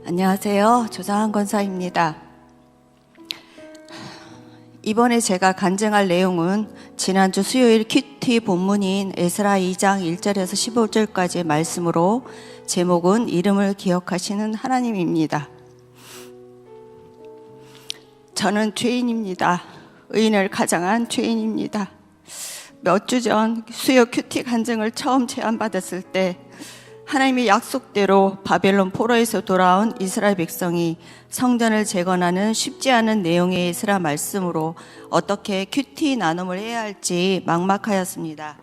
안녕하세요. 조상한 권사입니다. 이번에 제가 간증할 내용은 지난주 수요일 큐티 본문인 에스라 2장 1절에서 15절까지의 말씀으로 제목은 이름을 기억하시는 하나님입니다. 저는 죄인입니다. 의인을 가장한 죄인입니다. 몇 주 전 수요 큐티 간증을 처음 제안받았을 때 하나님의 약속대로 바벨론 포로에서 돌아온 이스라엘 백성이 성전을 재건하는 쉽지 않은 내용의 에스라 말씀으로 어떻게 큐티 나눔을 해야 할지 막막하였습니다.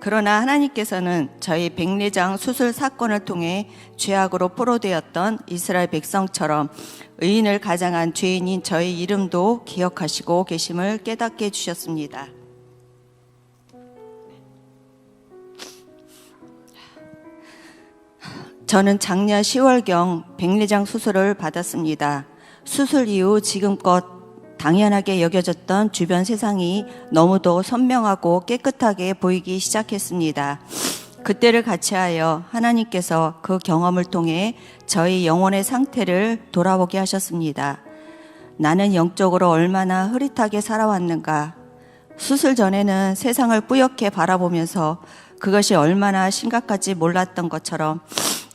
그러나 하나님께서는 저희 백내장 수술 사건을 통해 죄악으로 포로되었던 이스라엘 백성처럼 의인을 가장한 죄인인 저희 이름도 기억하시고 계심을 깨닫게 해주셨습니다. 저는 작년 10월경 백내장 수술을 받았습니다. 수술 이후 지금껏 당연하게 여겨졌던 주변 세상이 너무도 선명하고 깨끗하게 보이기 시작했습니다. 그때를 같이하여 하나님께서 그 경험을 통해 저희 영혼의 상태를 돌아보게 하셨습니다. 나는 영적으로 얼마나 흐릿하게 살아왔는가. 수술 전에는 세상을 뿌옇게 바라보면서 그것이 얼마나 심각한지 몰랐던 것처럼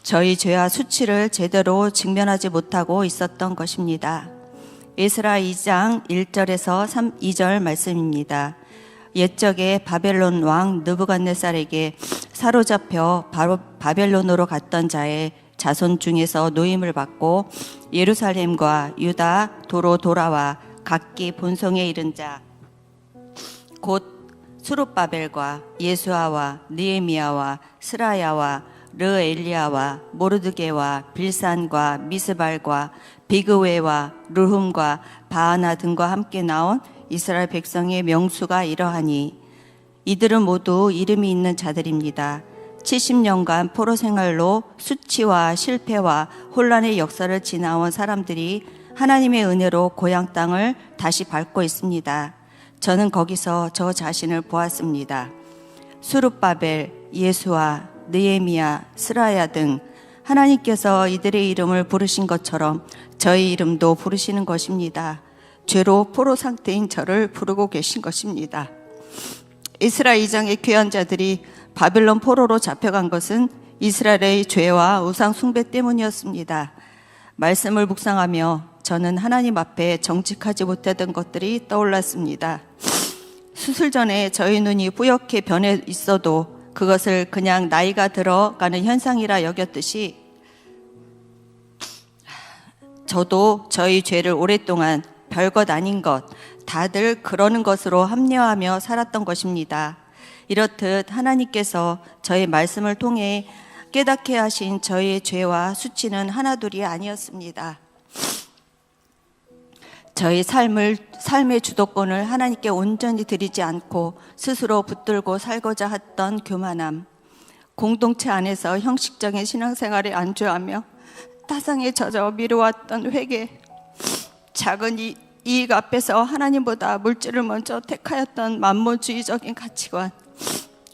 저희 죄와 수치를 제대로 직면하지 못하고 있었던 것입니다. 에스라 2장 1절에서 2절 말씀입니다. 옛적에 바벨론 왕 느부갓네살에게 사로잡혀 바벨론으로 갔던 자의 자손 중에서 노임을 받고 예루살렘과 유다 도로 돌아와 각기 본성에 이른 자 곧 수룹바벨과 예수아와 느헤미야와 스라야와 르엘리야와 모르드게와 빌산과 미스발과 비그웨와 르훔과 바하나 등과 함께 나온 이스라엘 백성의 명수가 이러하니 이들은 모두 이름이 있는 자들입니다. 70년간 포로 생활로 수치와 실패와 혼란의 역사를 지나온 사람들이 하나님의 은혜로 고향 땅을 다시 밟고 있습니다. 저는 거기서 저 자신을 보았습니다. 수룹바벨, 예수아, 느헤미야, 스라야 등 하나님께서 이들의 이름을 부르신 것처럼 저희 이름도 부르시는 것입니다. 죄로 포로 상태인 저를 부르고 계신 것입니다. 에스라 2장의 귀한 자들이 바벨론 포로로 잡혀간 것은 이스라엘의 죄와 우상 숭배 때문이었습니다. 말씀을 묵상하며 저는 하나님 앞에 정직하지 못했던 것들이 떠올랐습니다. 수술 전에 저희 눈이 뿌옇게 변해 있어도 그것을 그냥 나이가 들어가는 현상이라 여겼듯이 저도 저희 죄를 오랫동안 별것 아닌 것, 다들 그러는 것으로 합리화하며 살았던 것입니다. 이렇듯 하나님께서 저의 말씀을 통해 깨닫게 하신 저의 죄와 수치는 하나둘이 아니었습니다. 저희 삶의 주도권을 하나님께 온전히 드리지 않고 스스로 붙들고 살고자 했던 교만함, 공동체 안에서 형식적인 신앙생활에 안주하며 타성에 젖어 미루었던 회개, 작은 이익 앞에서 하나님보다 물질을 먼저 택하였던 만몬주의적인 가치관,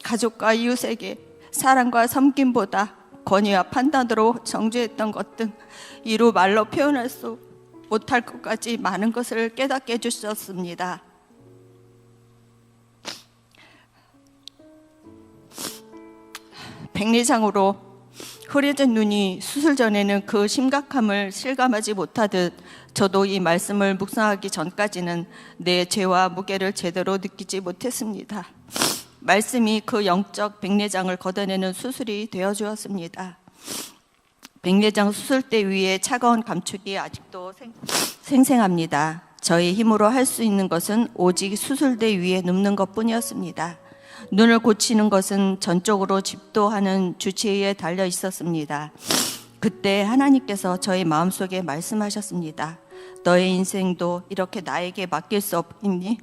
가족과 이웃에게 사랑과 섬김보다 권위와 판단으로 정죄했던 것 등 이루 말로 표현할 수 못할 것까지 많은 것을 깨닫게 해주셨습니다. 백내장으로 흐려진 눈이 수술 전에는 그 심각함을 실감하지 못하듯 저도 이 말씀을 묵상하기 전까지는 내 죄와 무게를 제대로 느끼지 못했습니다. 말씀이 그 영적 백내장을 걷어내는 수술이 되어주었습니다. 백내장 수술대 위에 차가운 감촉이 아직도 생생합니다. 저희 힘으로 할 수 있는 것은 오직 수술대 위에 눕는 것뿐이었습니다. 눈을 고치는 것은 전적으로 집도하는 주치의에 달려 있었습니다. 그때 하나님께서 저희 마음속에 말씀하셨습니다. 너의 인생도 이렇게 나에게 맡길 수 없니?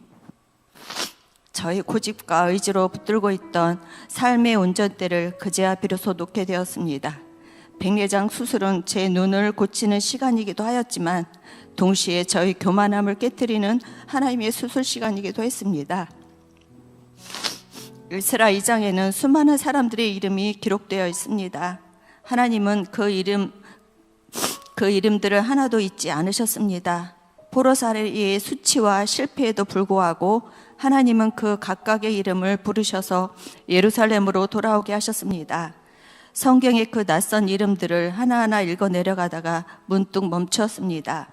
저희 고집과 의지로 붙들고 있던 삶의 운전대를 그제야 비로소 놓게 되었습니다. 백내장 수술은 제 눈을 고치는 시간이기도 하였지만 동시에 저희 교만함을 깨트리는 하나님의 수술 시간이기도 했습니다. 에스라 2장에는 수많은 사람들의 이름이 기록되어 있습니다. 하나님은 그 이름들을 하나도 잊지 않으셨습니다. 포로살이의 수치와 실패에도 불구하고 하나님은 그 각각의 이름을 부르셔서 예루살렘으로 돌아오게 하셨습니다. 성경의 그 낯선 이름들을 하나하나 읽어 내려가다가 문득 멈추었습니다.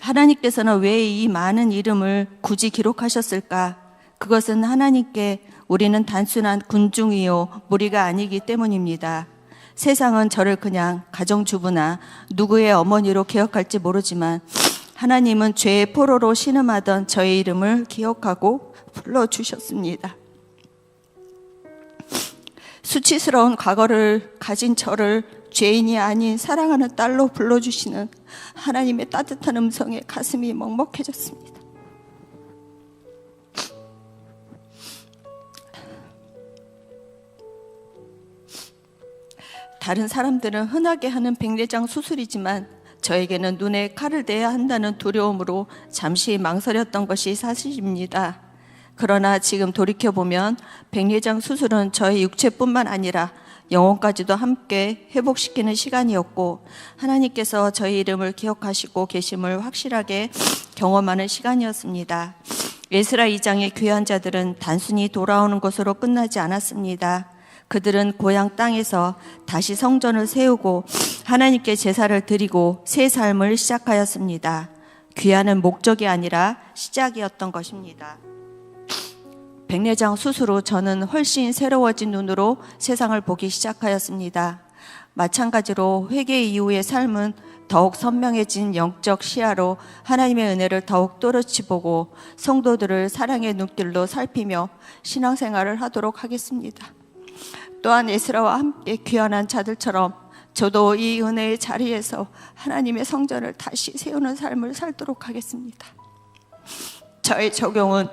하나님께서는 왜 이 많은 이름을 굳이 기록하셨을까? 그것은 하나님께 우리는 단순한 군중이요 무리가 아니기 때문입니다. 세상은 저를 그냥 가정주부나 누구의 어머니로 기억할지 모르지만 하나님은 죄의 포로로 신음하던 저의 이름을 기억하고 불러주셨습니다. 수치스러운 과거를 가진 저를 죄인이 아닌 사랑하는 딸로 불러주시는 하나님의 따뜻한 음성에 가슴이 먹먹해졌습니다. 다른 사람들은 흔하게 하는 백내장 수술이지만 저에게는 눈에 칼을 대야 한다는 두려움으로 잠시 망설였던 것이 사실입니다. 그러나 지금 돌이켜보면 백내장 수술은 저의 육체뿐만 아니라 영혼까지도 함께 회복시키는 시간이었고 하나님께서 저의 이름을 기억하시고 계심을 확실하게 경험하는 시간이었습니다. 에스라 2장의 귀한 자들은 단순히 돌아오는 것으로 끝나지 않았습니다. 그들은 고향 땅에서 다시 성전을 세우고 하나님께 제사를 드리고 새 삶을 시작하였습니다. 귀환은 목적이 아니라 시작이었던 것입니다. 백내장 수술 후 저는 훨씬 새로워진 눈으로 세상을 보기 시작하였습니다. 마찬가지로 회개 이후의 삶은 더욱 선명해진 영적 시야로 하나님의 은혜를 더욱 또렷이 보고 성도들을 사랑의 눈길로 살피며 신앙생활을 하도록 하겠습니다. 또한 에스라와 함께 귀환한 자들처럼 저도 이 은혜의 자리에서 하나님의 성전을 다시 세우는 삶을 살도록 하겠습니다. 저의 적용은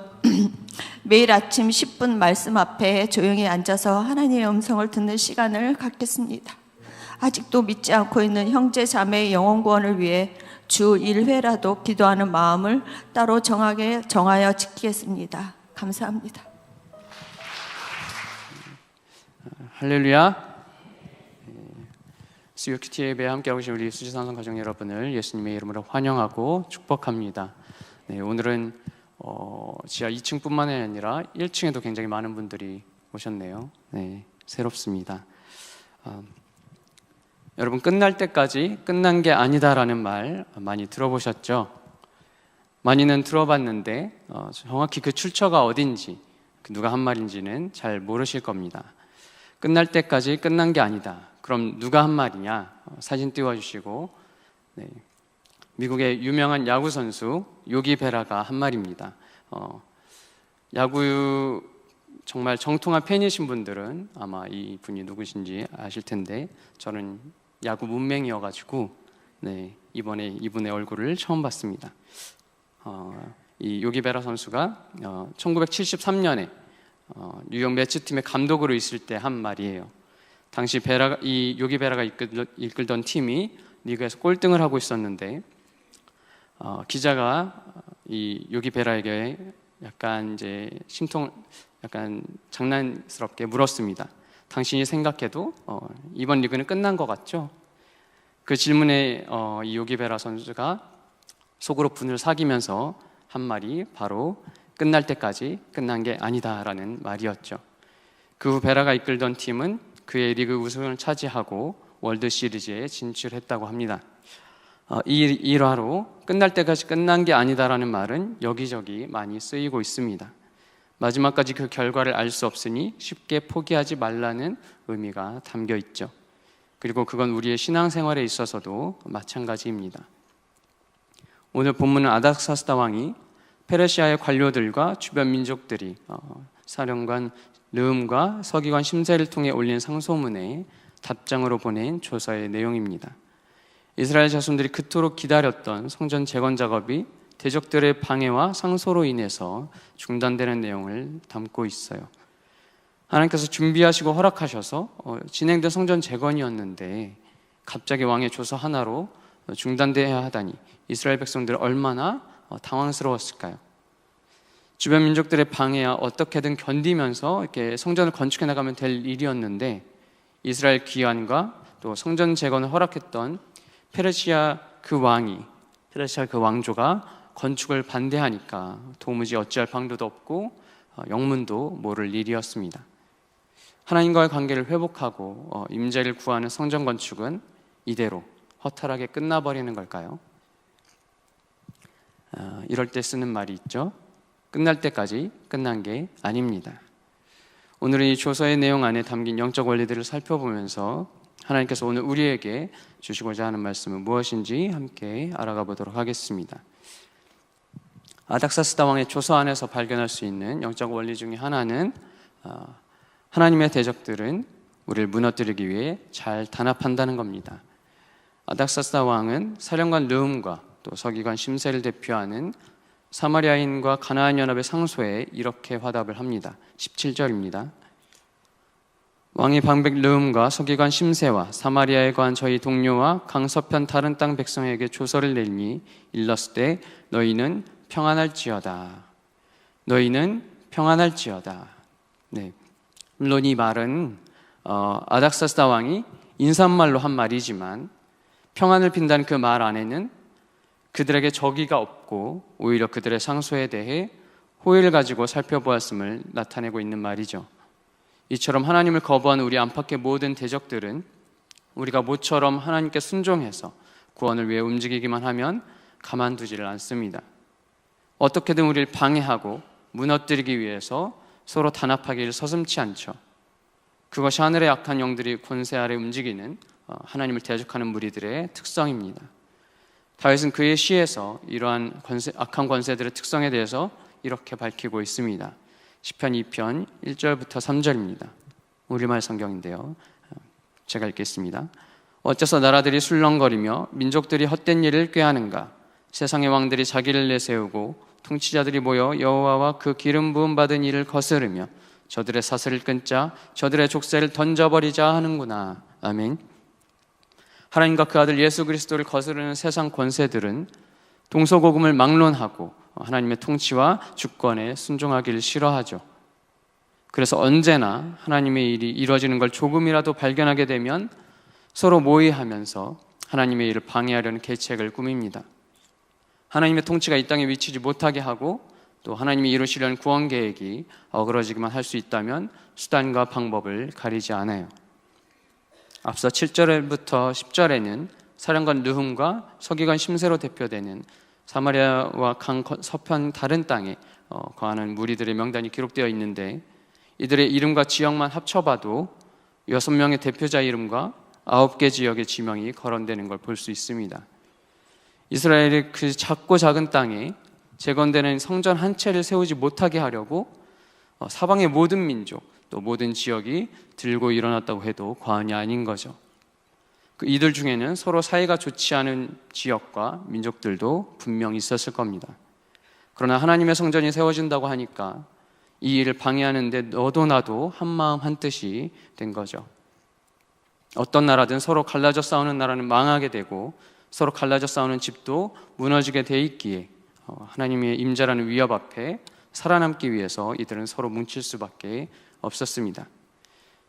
매일 아침 10분 말씀 앞에 조용히 앉아서 하나님의 음성을 듣는 시간을 갖겠습니다. 아직도 믿지 않고 있는 형제 자매의 영혼 구원을 위해 주 1회라도 기도하는 마음을 따로 정하여 지키겠습니다. 감사합니다. 할렐루야. 수요큐티 예배에 함께하고 계신 우리 수지산성 가족 여러분을 예수님의 이름으로 환영하고 축복합니다. 네, 오늘은 지하 2층뿐만 아니라 1층에도 굉장히 많은 분들이 오셨네요. 네, 새롭습니다. 여러분, 끝날 때까지 끝난 게 아니다라는 말 많이 들어보셨죠? 많이는 들어봤는데 정확히 그 출처가 어딘지, 누가 한 말인지는 잘 모르실 겁니다. 끝날 때까지 끝난 게 아니다. 그럼 누가 한 말이냐? 사진 띄워주시고, 네. 미국의 유명한 야구 선수 요기 베라가 한 말입니다. 야구 정말 정통한 팬이신 분들은 아마 이 분이 누구신지 아실 텐데 저는 야구 문맹이어가지고 네, 이번에 이분의 얼굴을 처음 봤습니다. 이 요기 베라 선수가 1973년에 뉴욕 매츠팀의 감독으로 있을 때 한 말이에요. 당시 이 요기 베라가 이끌던 팀이 리그에서 꼴등을 하고 있었는데 기자가 이 요기 베라에게 약간 장난스럽게 물었습니다. 당신이 생각해도 이번 리그는 끝난 것 같죠? 그 질문에 이 요기 베라 선수가 속으로 분을 사기면서 한 말이 바로 끝날 때까지 끝난 게 아니다라는 말이었죠. 그 후 베라가 이끌던 팀은 그의 리그 우승을 차지하고 월드 시리즈에 진출했다고 합니다. 이 일화로 끝날 때까지 끝난 게 아니다라는 말은 여기저기 많이 쓰이고 있습니다. 마지막까지 그 결과를 알 수 없으니 쉽게 포기하지 말라는 의미가 담겨 있죠. 그리고 그건 우리의 신앙생활에 있어서도 마찬가지입니다. 오늘 본문은 아닥사스다 왕이 페르시아의 관료들과 주변 민족들이 사령관 르음과 서기관 심세를 통해 올린 상소문에 답장으로 보낸 조서의 내용입니다. 이스라엘 자손들이 그토록 기다렸던 성전 재건 작업이 대적들의 방해와 상소로 인해서 중단되는 내용을 담고 있어요. 하나님께서 준비하시고 허락하셔서 진행된 성전 재건이었는데 갑자기 왕의 조서 하나로 중단되어야 하다니 이스라엘 백성들은 얼마나 당황스러웠을까요? 주변 민족들의 방해야 어떻게든 견디면서 이렇게 성전을 건축해 나가면 될 일이었는데 이스라엘 귀환과 또 성전 재건을 허락했던 페르시아 그 왕조가 건축을 반대하니까 도무지 어찌할 방도도 없고 영문도 모를 일이었습니다. 하나님과의 관계를 회복하고 임재를 구하는 성전 건축은 이대로 허탈하게 끝나버리는 걸까요? 이럴 때 쓰는 말이 있죠. 끝날 때까지 끝난 게 아닙니다. 오늘은 이 조서의 내용 안에 담긴 영적 원리들을 살펴보면서 하나님께서 오늘 우리에게 주시고자 하는 말씀은 무엇인지 함께 알아가 보도록 하겠습니다. 아닥사스다 왕의 조서 안에서 발견할 수 있는 영적 원리 중에 하나는 하나님의 대적들은 우리를 무너뜨리기 위해 잘 단합한다는 겁니다. 아닥사스다 왕은 사령관 르훔과 또 서기관 심세를 대표하는 사마리아인과 가나안 연합의 상소에 이렇게 화답을 합니다. 17절입니다. 왕이 방백 르훔과 서기관 심세와 사마리아에 관한 저희 동료와 강서편 다른 땅 백성에게 조서를 내리니 일렀을 때 너희는 평안할지어다. 너희는 평안할지어다. 네. 물론 이 말은 아닥사스다 왕이 인사말로 한 말이지만 평안을 빈다는 그 말 안에는 그들에게 적의가 없고 오히려 그들의 상소에 대해 호의를 가지고 살펴보았음을 나타내고 있는 말이죠. 이처럼 하나님을 거부하는 우리 안팎의 모든 대적들은 우리가 모처럼 하나님께 순종해서 구원을 위해 움직이기만 하면 가만두지를 않습니다. 어떻게든 우리를 방해하고 무너뜨리기 위해서 서로 단합하기를 서슴지 않죠. 그것이 하늘의 악한 영들이 권세 아래 움직이는 하나님을 대적하는 무리들의 특성입니다. 다윗은 그의 시에서 이러한 악한 권세들의 특성에 대해서 이렇게 밝히고 있습니다. 시편 2편 1절부터 3절입니다. 우리말 성경인데요. 제가 읽겠습니다. 어째서 나라들이 술렁거리며 민족들이 헛된 일을 꾀하는가? 세상의 왕들이 자기를 내세우고 통치자들이 모여 여호와와 그 기름 부음 받은 이를 거스르며 저들의 사슬을 끊자 저들의 족쇄를 던져버리자 하는구나. 아멘. 하나님과 그 아들 예수 그리스도를 거스르는 세상 권세들은 동서고금을 막론하고 하나님의 통치와 주권에 순종하기를 싫어하죠. 그래서 언제나 하나님의 일이 이루어지는 걸 조금이라도 발견하게 되면 서로 모의하면서 하나님의 일을 방해하려는 계책을 꾸밉니다. 하나님의 통치가 이 땅에 미치지 못하게 하고 또 하나님이 이루시려는 구원 계획이 어그러지기만 할 수 있다면 수단과 방법을 가리지 않아요. 앞서 7절부터 10절에는 사령관 르훔과 서기관 심세로 대표되는 사마리아와 강 서편 다른 땅에 거하는 무리들의 명단이 기록되어 있는데 이들의 이름과 지역만 합쳐봐도 6명의 대표자 이름과 9개 지역의 지명이 거론되는 걸 볼 수 있습니다. 이스라엘의 그 작고 작은 땅에 재건되는 성전 한 채를 세우지 못하게 하려고 사방의 모든 민족 또 모든 지역이 들고 일어났다고 해도 과언이 아닌 거죠. 이들 중에는 서로 사이가 좋지 않은 지역과 민족들도 분명 있었을 겁니다. 그러나 하나님의 성전이 세워진다고 하니까 이 일을 방해하는데 너도 나도 한마음 한뜻이 된 거죠. 어떤 나라든 서로 갈라져 싸우는 나라는 망하게 되고 서로 갈라져 싸우는 집도 무너지게 돼 있기에 하나님의 임재라는 위협 앞에 살아남기 위해서 이들은 서로 뭉칠 수밖에 없었습니다.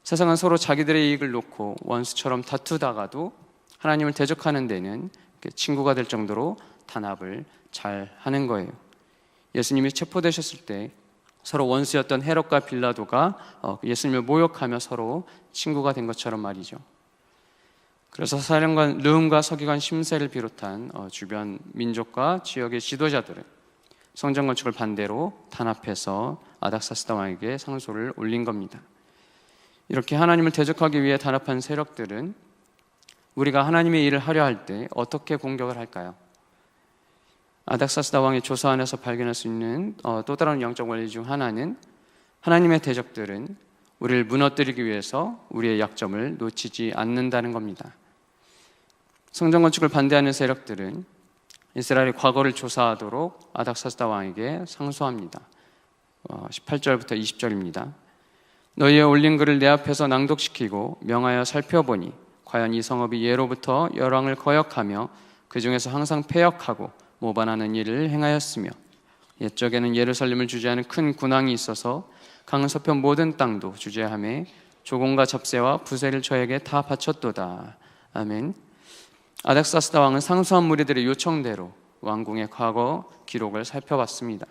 세상은 서로 자기들의 이익을 놓고 원수처럼 다투다가도 하나님을 대적하는 데는 친구가 될 정도로 단합을 잘 하는 거예요. 예수님이 체포되셨을 때 서로 원수였던 헤롯과 빌라도가 예수님을 모욕하며 서로 친구가 된 것처럼 말이죠. 그래서 사령관 르훔과 서기관 심세를 비롯한 주변 민족과 지역의 지도자들은 성전 건축을 반대로 단합해서 아닥사스다 왕에게 상소를 올린 겁니다. 이렇게 하나님을 대적하기 위해 단합한 세력들은 우리가 하나님의 일을 하려 할 때 어떻게 공격을 할까요? 아닥사스다 왕의 조서 안에서 발견할 수 있는 또 다른 영적 원리 중 하나는 하나님의 대적들은 우리를 무너뜨리기 위해서 우리의 약점을 놓치지 않는다는 겁니다. 성전 건축을 반대하는 세력들은 이스라엘의 과거를 조사하도록 아닥사스다 왕에게 상소합니다. 18절부터 20절입니다. 너희의 올린 글을 내 앞에서 낭독시키고 명하여 살펴보니 과연 이 성읍이 예로부터 열왕을 거역하며 그 중에서 항상 패역하고 모반하는 일을 행하였으며 옛적에는 예루살렘을 주재하는 큰 군왕이 있어서 강 서편 모든 땅도 주재하며 조공과 접세와 부세를 저에게 다 바쳤도다. 아멘. 아닥사스다 왕은 상수한 무리들의 요청대로 왕궁의 과거 기록을 살펴봤습니다.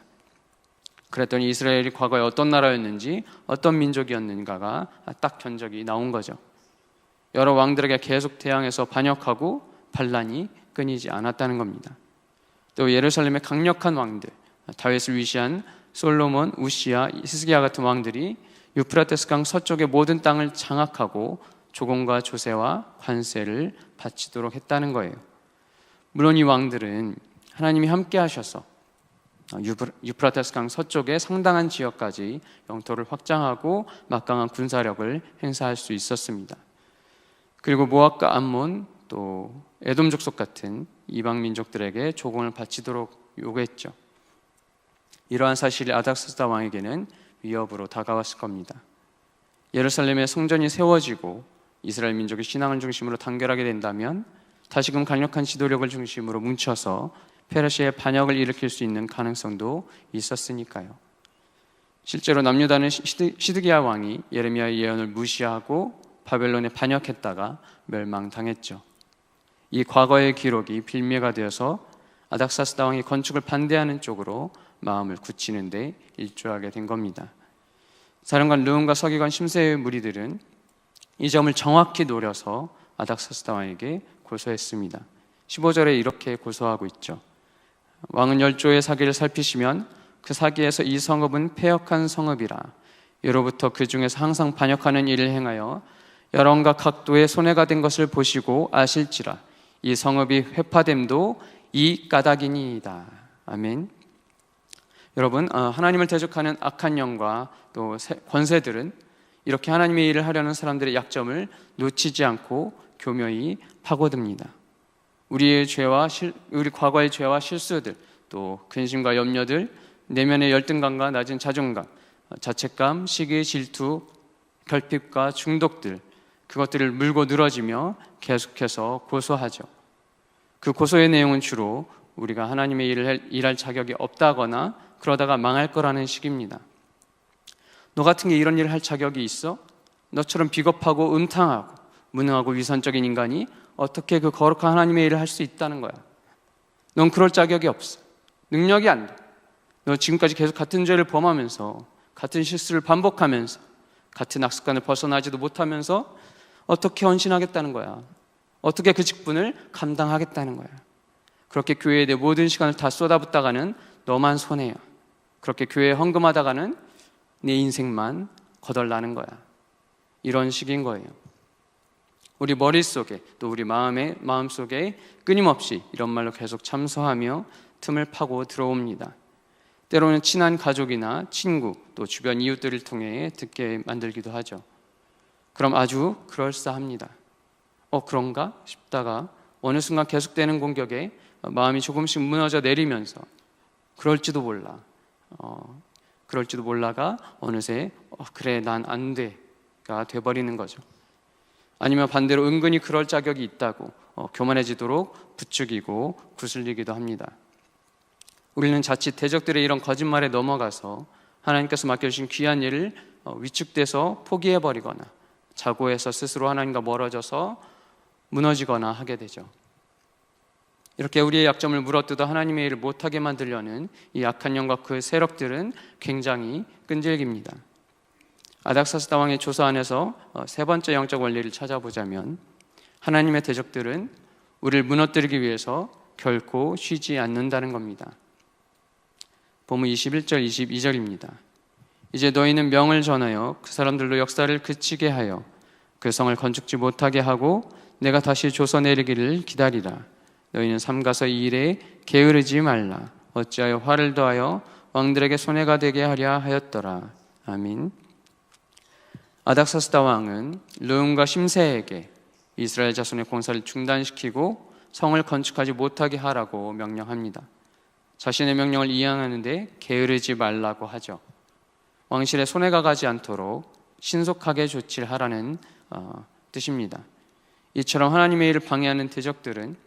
그랬더니 이스라엘이 과거에 어떤 나라였는지 어떤 민족이었는가가 딱 견적이 나온 거죠. 여러 왕들에게 계속 대항해서 반역하고 반란이 끊이지 않았다는 겁니다. 또 예루살렘의 강력한 왕들, 다윗을 위시한 솔로몬, 우시야, 히스기야 같은 왕들이 유프라테스 강 서쪽의 모든 땅을 장악하고 조공과 조세와 관세를 바치도록 했다는 거예요. 물론 이 왕들은 하나님이 함께 하셔서 유프라테스 강 서쪽의 상당한 지역까지 영토를 확장하고 막강한 군사력을 행사할 수 있었습니다. 그리고 모압과 암몬 또 에돔 족속 같은 이방 민족들에게 조공을 바치도록 요구했죠. 이러한 사실이 아닥사스다 왕에게는 위협으로 다가왔을 겁니다. 예루살렘의 성전이 세워지고 이스라엘 민족의 신앙을 중심으로 단결하게 된다면 다시금 강력한 지도력을 중심으로 뭉쳐서 페르시아의 반역을 일으킬 수 있는 가능성도 있었으니까요. 실제로 남유다는 시드기야 왕이 예레미야의 예언을 무시하고 바벨론에 반역했다가 멸망당했죠. 이 과거의 기록이 빌미가 되어서 아닥사스다 왕이 건축을 반대하는 쪽으로 마음을 굳히는 데 일조하게 된 겁니다. 사령관 르움과 서기관 심세의 무리들은 이 점을 정확히 노려서 아닥사스다 왕에게 고소했습니다. 15절에 이렇게 고소하고 있죠. 왕은 열조의 사기를 살피시면 그 사기에서 이 성읍은 패역한 성읍이라 예로부터 그 중에서 항상 반역하는 일을 행하여 여러 온갖 각도의 손해가 된 것을 보시고 아실지라 이 성읍이 회파됨도 이 까닭이니이다. 아멘. 여러분, 하나님을 대적하는 악한 영과 또 권세들은 이렇게 하나님의 일을 하려는 사람들의 약점을 놓치지 않고 교묘히 파고듭니다. 우리 과거의 죄와 실수들, 또 근심과 염려들, 내면의 열등감과 낮은 자존감, 자책감, 시기, 질투, 결핍과 중독들, 그것들을 물고 늘어지며 계속해서 고소하죠. 그 고소의 내용은 주로 우리가 하나님의 일할 자격이 없다거나 그러다가 망할 거라는 식입니다. 너 같은 게 이런 일을 할 자격이 있어? 너처럼 비겁하고 음탕하고 무능하고 위선적인 인간이 어떻게 그 거룩한 하나님의 일을 할 수 있다는 거야. 넌 그럴 자격이 없어. 능력이 안 돼. 너 지금까지 계속 같은 죄를 범하면서 같은 실수를 반복하면서 같은 악습관을 벗어나지도 못하면서 어떻게 헌신하겠다는 거야. 어떻게 그 직분을 감당하겠다는 거야. 그렇게 교회에 내 모든 시간을 다 쏟아붓다가는 너만 손해야. 그렇게 교회에 헌금하다가는 내 인생만 거덜나는 거야. 이런 식인 거예요. 우리 머릿속에 또 우리 마음속에 끊임없이 이런 말로 계속 참소하며 틈을 파고 들어옵니다. 때로는 친한 가족이나 친구 또 주변 이웃들을 통해 듣게 만들기도 하죠. 그럼 아주 그럴싸합니다. 그런가 싶다가 어느 순간 계속되는 공격에 마음이 조금씩 무너져 내리면서 그럴지도 몰라가 어느새 그래 난 안 돼가 돼버리는 거죠. 아니면 반대로 은근히 그럴 자격이 있다고 교만해지도록 부추기고 구슬리기도 합니다. 우리는 자칫 대적들의 이런 거짓말에 넘어가서 하나님께서 맡겨주신 귀한 일을 위축돼서 포기해버리거나 자고해서 스스로 하나님과 멀어져서 무너지거나 하게 되죠. 이렇게 우리의 약점을 물어뜯어 하나님의 일을 못하게 만들려는 이 악한 영과 그 세력들은 굉장히 끈질깁니다. 아닥사스다 왕의 조서 안에서 세 번째 영적 원리를 찾아보자면 하나님의 대적들은 우리를 무너뜨리기 위해서 결코 쉬지 않는다는 겁니다. 본문 21절 22절입니다. 이제 너희는 명을 전하여 그 사람들로 역사를 그치게 하여 그 성을 건축지 못하게 하고 내가 다시 조서 내리기를 기다리라. 너희는 삼가서 이 일에 게으르지 말라. 어찌하여 화를 더하여 왕들에게 손해가 되게 하랴 하였더라. 아멘. 아닥사스다 왕은 르움과 심세에게 이스라엘 자손의 공사를 중단시키고 성을 건축하지 못하게 하라고 명령합니다. 자신의 명령을 이행하는데 게으르지 말라고 하죠. 왕실에 손해가 가지 않도록 신속하게 조치를 하라는 뜻입니다. 이처럼 하나님의 일을 방해하는 대적들은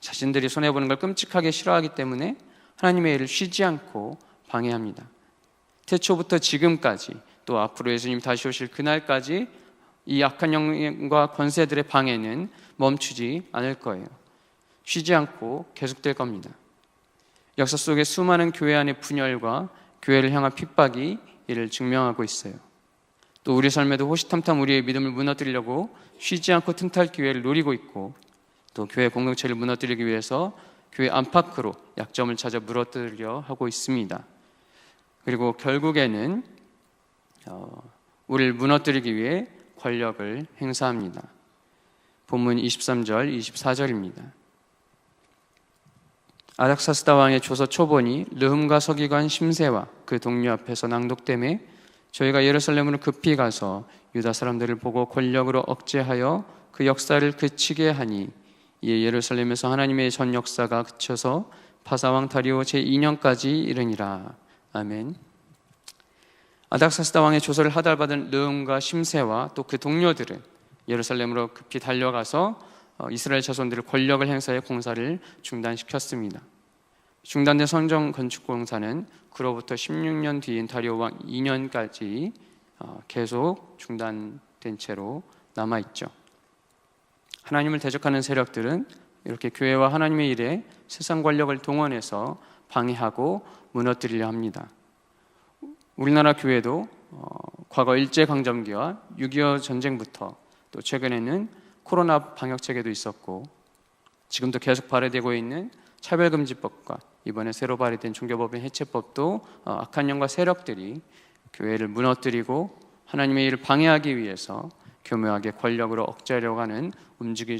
자신들이 손해보는 걸 끔찍하게 싫어하기 때문에 하나님의 일을 쉬지 않고 방해합니다. 태초부터 지금까지 또 앞으로 예수님 다시 오실 그날까지 이 악한 영과 권세들의 방해는 멈추지 않을 거예요. 쉬지 않고 계속될 겁니다. 역사 속에 수많은 교회 안의 분열과 교회를 향한 핍박이 이를 증명하고 있어요. 또 우리 삶에도 호시탐탐 우리의 믿음을 무너뜨리려고 쉬지 않고 틈탈 기회를 노리고 있고, 또 교회 공동체를 무너뜨리기 위해서 교회 안팎으로 약점을 찾아 무너뜨리려 하고 있습니다. 그리고 결국에는 우리를 무너뜨리기 위해 권력을 행사합니다. 본문 23절, 24절입니다. 아닥사스다 왕의 조서 초본이 르흠과 서기관 심세와 그 동료 앞에서 낭독되매 저희가 예루살렘으로 급히 가서 유다 사람들을 보고 권력으로 억제하여 그 역사를 그치게 하니, 이에 예루살렘에서 하나님의 전 역사가 그쳐서 바사왕 다리오 제2년까지 이르니라. 아멘. 아닥사스다 왕의 조서를 하달받은 르흠과 심세와 또 그 동료들은 예루살렘으로 급히 달려가서 이스라엘 자손들의 권력을 행사해 공사를 중단시켰습니다. 중단된 성전 건축 공사는 그로부터 16년 뒤인 다리오 왕 2년까지 계속 중단된 채로 남아있죠. 하나님을 대적하는 세력들은 이렇게 교회와 하나님의 일에 세상 권력을 동원해서 방해하고 무너뜨리려 합니다. 우리나라 교회도 과거 일제강점기와 6.25 전쟁부터 또 최근에는 코로나 방역체계도 있었고, 지금도 계속 발효되고 있는 차별금지법과 이번에 새로 발의된 종교법인 해체법도 악한 영과 세력들이 교회를 무너뜨리고 하나님의 일을 방해하기 위해서 교묘하게 권력으로 억제하려고 하는 움직임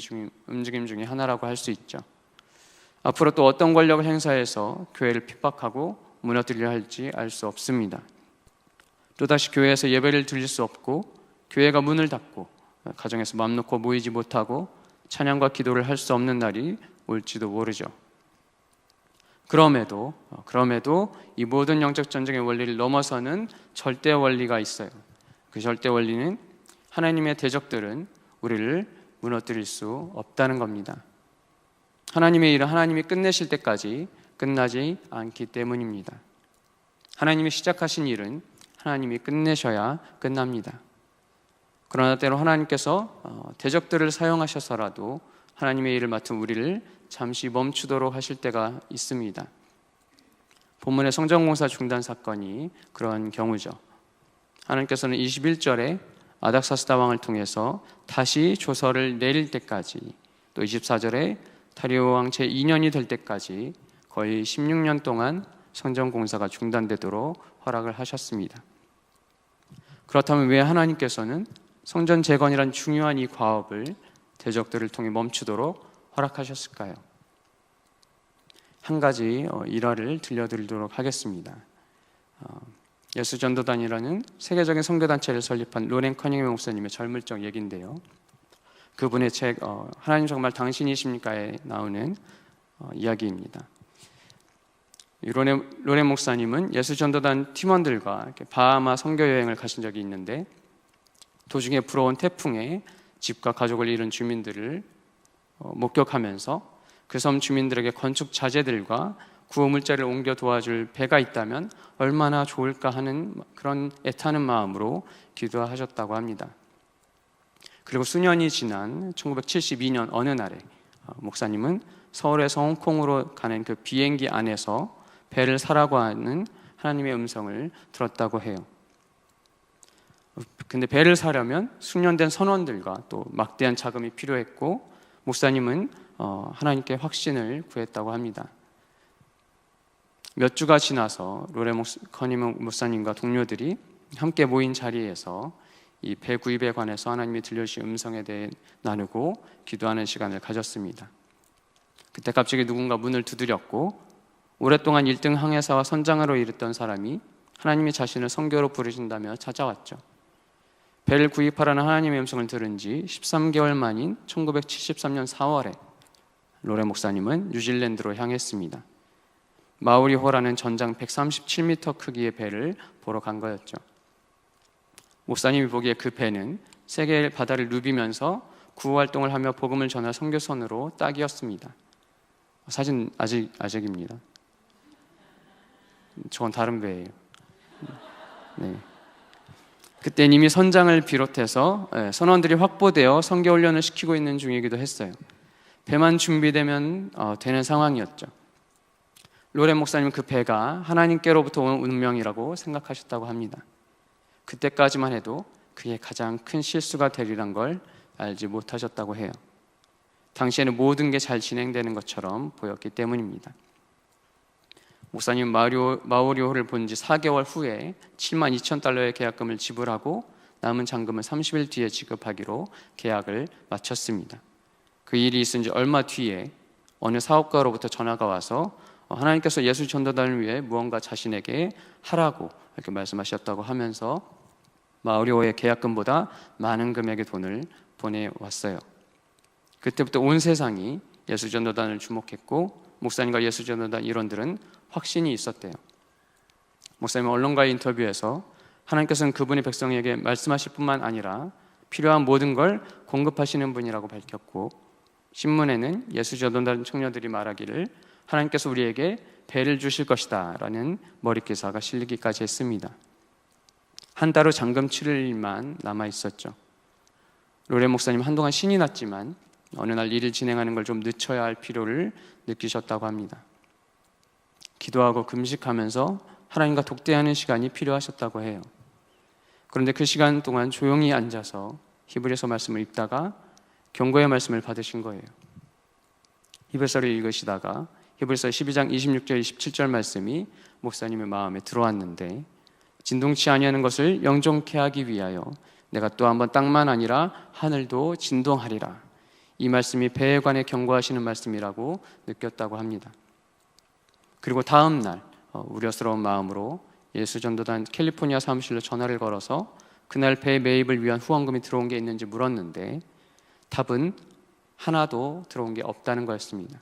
중에 하나라고 할 수 있죠. 앞으로 또 어떤 권력을 행사해서 교회를 핍박하고 무너뜨리려 할지 알 수 없습니다. 또다시 교회에서 예배를 드릴 수 없고, 교회가 문을 닫고 가정에서 맘 놓고 모이지 못하고 찬양과 기도를 할 수 없는 날이 올지도 모르죠. 그럼에도 이 모든 영적 전쟁의 원리를 넘어서는 절대 원리가 있어요. 그 절대 원리는 하나님의 대적들은 우리를 무너뜨릴 수 없다는 겁니다. 하나님의 일은 하나님이 끝내실 때까지 끝나지 않기 때문입니다. 하나님이 시작하신 일은 하나님이 끝내셔야 끝납니다. 그러나 때로 하나님께서 대적들을 사용하셔서라도 하나님의 일을 맡은 우리를 잠시 멈추도록 하실 때가 있습니다. 본문의 성전공사 중단 사건이 그런 경우죠. 하나님께서는 21절에 아닥사스다 왕을 통해서 다시 조서를 내릴 때까지, 또 24절에 다리오 왕 제2년이 될 때까지 거의 16년 동안 성전공사가 중단되도록 허락을 하셨습니다. 그렇다면 왜 하나님께서는 성전 재건이란 중요한 이 과업을 대적들을 통해 멈추도록 허락하셨을까요? 한 가지 일화를 들려드리도록 하겠습니다. 예수전도단이라는 세계적인 선교단체를 설립한 로렌 커닝햄 목사님의 젊을 적 얘기인데요. 그분의 책 하나님 정말 당신이십니까에 나오는 이야기입니다. 로렌 목사님은 예수전도단 팀원들과 이렇게 바하마 선교 여행을 가신 적이 있는데, 도중에 불어온 태풍에 집과 가족을 잃은 주민들을 목격하면서 그 섬 주민들에게 건축 자재들과 구호 물자를 옮겨 도와줄 배가 있다면 얼마나 좋을까 하는 그런 애타는 마음으로 기도하셨다고 합니다. 그리고 수년이 지난 1972년 어느 날에 목사님은 서울에서 홍콩으로 가는 그 비행기 안에서 배를 사라고 하는 하나님의 음성을 들었다고 해요. 근데 배를 사려면 숙련된 선원들과 또 막대한 자금이 필요했고, 목사님은 하나님께 확신을 구했다고 합니다. 몇 주가 지나서 로렌 커닝햄 목사님과 동료들이 함께 모인 자리에서 이 배 구입에 관해서 하나님이 들려주신 음성에 대해 나누고 기도하는 시간을 가졌습니다. 그때 갑자기 누군가 문을 두드렸고, 오랫동안 1등 항해사와 선장으로 일했던 사람이 하나님이 자신을 선교로 부르신다며 찾아왔죠. 배를 구입하라는 하나님의 음성을 들은 지 13개월 만인 1973년 4월에 로렌 목사님은 뉴질랜드로 향했습니다. 마우리호라는 전장 137m 크기의 배를 보러 간 거였죠. 목사님이 보기에 그 배는 세계의 바다를 누비면서 구호활동을 하며 복음을 전할 선교선으로 딱이었습니다. 사진 아직입니다. 저건 다른 배예요. 네. 그때 이미 선장을 비롯해서 선원들이 확보되어 성교 훈련을 시키고 있는 중이기도 했어요. 배만 준비되면 되는 상황이었죠. 로렌 목사님은 그 배가 하나님께로부터 온 운명이라고 생각하셨다고 합니다. 그때까지만 해도 그게 가장 큰 실수가 되리란 걸 알지 못하셨다고 해요. 당시에는 모든 게 잘 진행되는 것처럼 보였기 때문입니다. 목사님 마우리호를 본 지 4개월 후에 72,000달러의 계약금을 지불하고 남은 잔금을 30일 뒤에 지급하기로 계약을 마쳤습니다. 그 일이 있은 지 얼마 뒤에 어느 사업가로부터 전화가 와서 하나님께서 예수 전도단을 위해 무언가 자신에게 하라고 이렇게 말씀하셨다고 하면서 마우리호의 계약금보다 많은 금액의 돈을 보내왔어요. 그때부터 온 세상이 예수 전도단을 주목했고 목사님과 예수 전도단 일원들은 확신이 있었대요. 목사님은 언론과의 인터뷰에서 하나님께서는 그분의 백성에게 말씀하실 뿐만 아니라 필요한 모든 걸 공급하시는 분이라고 밝혔고, 신문에는 예수 전도단 청년들이 말하기를 하나님께서 우리에게 배를 주실 것이다 라는 머릿기사가 실리기까지 했습니다. 한 달 후 잔금 치를 일만 남아 있었죠. 로렌 목사님 한동안 신이 났지만 어느 날 일을 진행하는 걸 좀 늦춰야 할 필요를 느끼셨다고 합니다. 기도하고 금식하면서 하나님과 독대하는 시간이 필요하셨다고 해요. 그런데 그 시간 동안 조용히 앉아서 히브리서 말씀을 읽다가 경고의 말씀을 받으신 거예요. 히브리서를 읽으시다가 히브리서 12장 26절 27절 말씀이 목사님의 마음에 들어왔는데, 진동치 아니하는 것을 영종케 하기 위하여 내가 또 한번 땅만 아니라 하늘도 진동하리라. 이 말씀이 배에 관해 경고하시는 말씀이라고 느꼈다고 합니다. 그리고 다음 날 우려스러운 마음으로 예수전도단 캘리포니아 사무실로 전화를 걸어서 그날 배 매입을 위한 후원금이 들어온 게 있는지 물었는데 답은 하나도 들어온 게 없다는 거였습니다.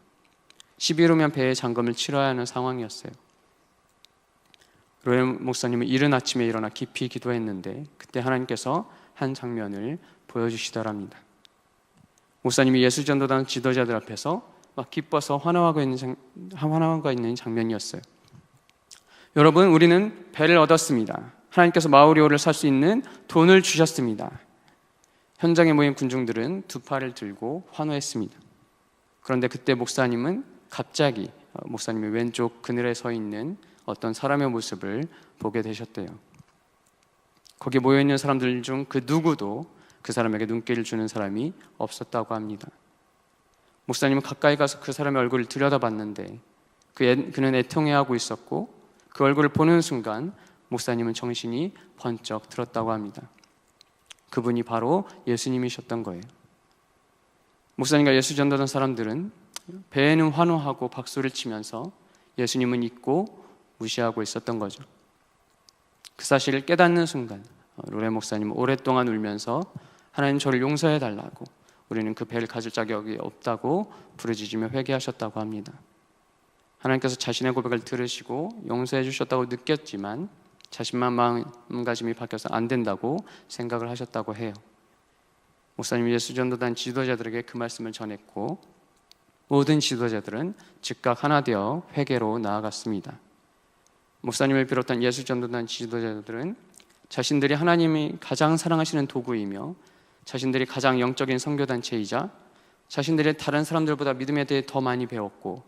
10일 후면 배의 잔금을 치러야 하는 상황이었어요. 로렌 목사님은 이른 아침에 일어나 깊이 기도했는데 그때 하나님께서 한 장면을 보여주시더랍니다. 목사님이 예수전도단 지도자들 앞에서 막 기뻐서 환호하고 있는 장면이었어요. 여러분, 우리는 배를 얻었습니다. 하나님께서 마우리호를 살 수 있는 돈을 주셨습니다. 현장에 모인 군중들은 두 팔을 들고 환호했습니다. 그런데 그때 목사님은 갑자기 목사님의 왼쪽 그늘에 서 있는 어떤 사람의 모습을 보게 되셨대요. 거기 모여있는 사람들 중 그 누구도 그 사람에게 눈길을 주는 사람이 없었다고 합니다. 목사님은 가까이 가서 그 사람의 얼굴을 들여다봤는데 그는 애통해하고 있었고 그 얼굴을 보는 순간 목사님은 정신이 번쩍 들었다고 합니다. 그분이 바로 예수님이셨던 거예요. 목사님과 예수 전도단 사람들은 배에는 환호하고 박수를 치면서 예수님은 잊고 무시하고 있었던 거죠. 그 사실을 깨닫는 순간 로렌 목사님은 오랫동안 울면서 하나님 저를 용서해 달라고, 우리는 그 배를 가질 자격이 없다고 부르짖으며 회개하셨다고 합니다. 하나님께서 자신의 고백을 들으시고 용서해 주셨다고 느꼈지만 자신만 마음가짐이 바뀌어서 안 된다고 생각을 하셨다고 해요. 목사님이 예수전도단 지도자들에게 그 말씀을 전했고 모든 지도자들은 즉각 하나 되어 회개로 나아갔습니다. 목사님을 비롯한 예수전도단 지도자들은 자신들이 하나님이 가장 사랑하시는 도구이며 자신들이 가장 영적인 선교단체이자 자신들이 다른 사람들보다 믿음에 대해 더 많이 배웠고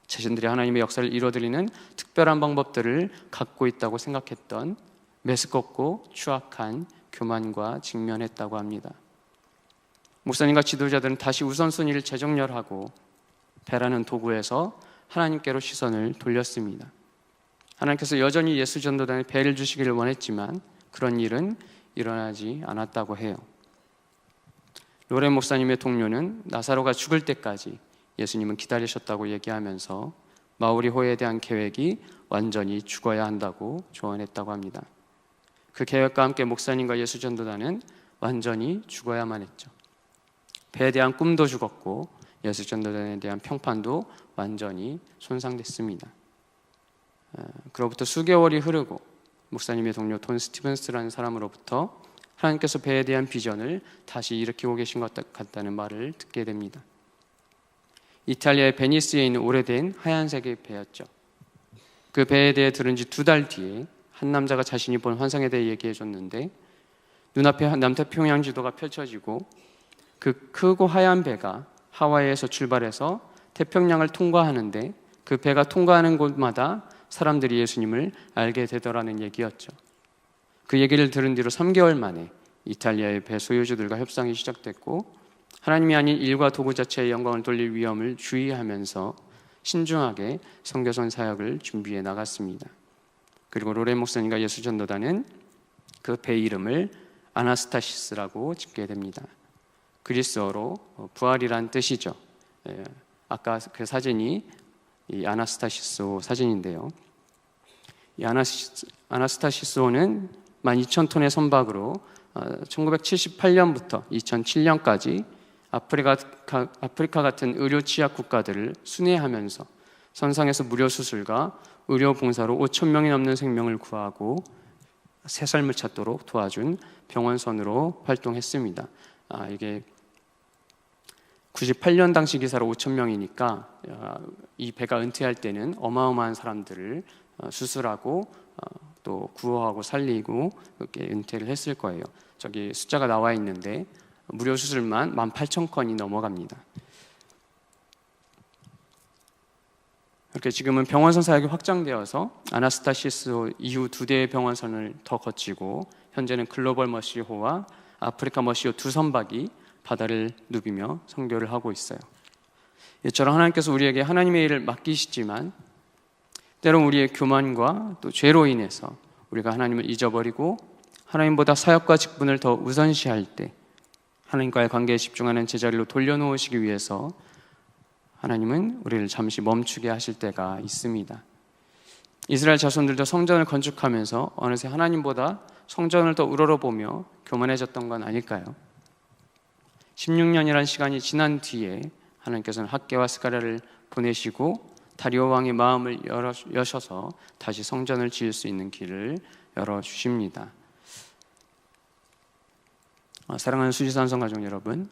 자신들이 하나님의 역사를 이뤄드리는 특별한 방법들을 갖고 있다고 생각했던 메스껍고 추악한 교만과 직면했다고 합니다. 목사님과 지도자들은 다시 우선순위를 재정렬하고 배라는 도구에서 하나님께로 시선을 돌렸습니다. 하나님께서 여전히 예수전도단에 배를 주시기를 원했지만 그런 일은 일어나지 않았다고 해요. 로렌 목사님의 동료는 나사로가 죽을 때까지 예수님은 기다리셨다고 얘기하면서 마우리호에 대한 계획이 완전히 죽어야 한다고 조언했다고 합니다. 그 계획과 함께 목사님과 예수전도단은 완전히 죽어야만 했죠. 배에 대한 꿈도 죽었고 예수전도단에 대한 평판도 완전히 손상됐습니다. 그로부터 수개월이 흐르고 목사님의 동료 돈 스티븐스라는 사람으로부터 하나님께서 배에 대한 비전을 다시 일으키고 계신 것 같다는 말을 듣게 됩니다. 이탈리아의 베니스에 있는 오래된 하얀색의 배였죠. 그 배에 대해 들은 지 2달 뒤에 한 남자가 자신이 본 환상에 대해 얘기해 줬는데, 눈앞에 남태평양 지도가 펼쳐지고 그 크고 하얀 배가 하와이에서 출발해서 태평양을 통과하는데, 그 배가 통과하는 곳마다 사람들이 예수님을 알게 되더라는 얘기였죠. 그 얘기를 들은 뒤로 3개월 만에 이탈리아의 배 소유주들과 협상이 시작됐고, 하나님이 아닌 일과 도구 자체의 영광을 돌릴 위험을 주의하면서 신중하게 선교선 사역을 준비해 나갔습니다. 그리고 로렌 목사님과 예수전도단은 그 배 이름을 아나스타시스라고 짓게 됩니다. 그리스어로 부활이란 뜻이죠. 아까 그 사진이 이 아나스타시스호 사진인데요. 이 아나스타시스호는 12,000톤의 선박으로 1978년부터 2007년까지 아프리카 같은 의료 취약 국가들을 순회하면서 선상에서 무료 수술과 의료 봉사로 5,000명이 넘는 생명을 구하고 새 삶을 찾도록 도와준 병원선으로 활동했습니다. 이게 98년 당시 기사로 5,000명이니까 이 배가 은퇴할 때는 어마어마한 사람들을 수술하고 또 구호하고 살리고 이렇게 은퇴를 했을 거예요. 저기 숫자가 나와 있는데 무료 수술만 18,000건이 넘어갑니다. 이렇게 지금은 병원선 사역이 확장되어서 아나스타시스 이후 2대의 병원선을 더 거치고, 현재는 글로벌 머시호와 아프리카 머시호 2선박이 바다를 누비며 선교를 하고 있어요. 이처럼 하나님께서 우리에게 하나님의 일을 맡기시지만, 때론 우리의 교만과 또 죄로 인해서 우리가 하나님을 잊어버리고 하나님보다 사역과 직분을 더 우선시할 때 하나님과의 관계에 집중하는 제자리로 돌려놓으시기 위해서 하나님은 우리를 잠시 멈추게 하실 때가 있습니다. 이스라엘 자손들도 성전을 건축하면서 어느새 하나님보다 성전을 더 우러러보며 교만해졌던 건 아닐까요? 16년이라는 시간이 지난 뒤에 하나님께서는 학개와 스가랴를 보내시고 다리오 왕의 마음을 여셔서 다시 성전을 지을 수 있는 길을 열어주십니다. 사랑하는 수지산성 가족 여러분,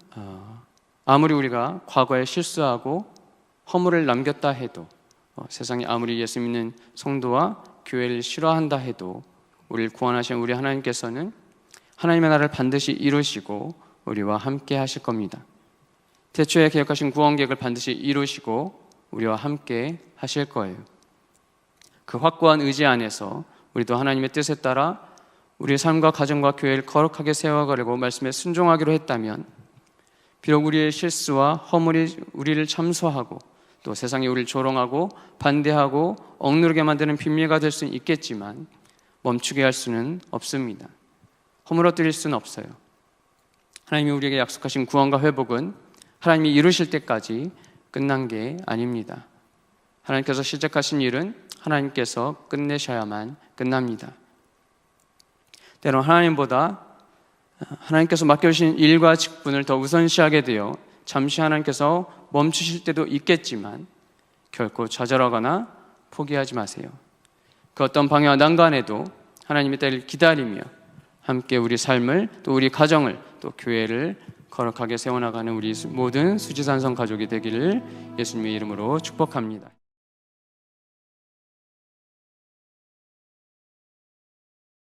아무리 우리가 과거에 실수하고 허물을 남겼다 해도, 세상이 아무리 예수 믿는 성도와 교회를 싫어한다 해도, 우리를 구원하신 우리 하나님께서는 하나님의 나라를 반드시 이루시고 우리와 함께 하실 겁니다. 태초에 계획하신 구원 계획을 반드시 이루시고 우리와 함께 하실 거예요. 그 확고한 의지 안에서 우리도 하나님의 뜻에 따라 우리의 삶과 가정과 교회를 거룩하게 세워가려고 말씀에 순종하기로 했다면, 비록 우리의 실수와 허물이 우리를 참소하고 또 세상이 우리를 조롱하고 반대하고 억누르게 만드는 빈미가 될 수는 있겠지만 멈추게 할 수는 없습니다. 허물어뜨릴 수는 없어요. 하나님이 우리에게 약속하신 구원과 회복은 하나님이 이루실 때까지 끝난 게 아닙니다. 하나님께서 시작하신 일은 하나님께서 끝내셔야만 끝납니다. 때론 하나님께서 맡겨주신 일과 직분을 더 우선시하게 되어 잠시 하나님께서 멈추실 때도 있겠지만 결코 좌절하거나 포기하지 마세요. 그 어떤 방해와 난관에도 하나님의 때를 기다리며 함께 우리 삶을, 또 우리 가정을, 또 교회를 거룩하게 세워나가는 우리 모든 수지산성 가족이 되기를 예수님의 이름으로 축복합니다.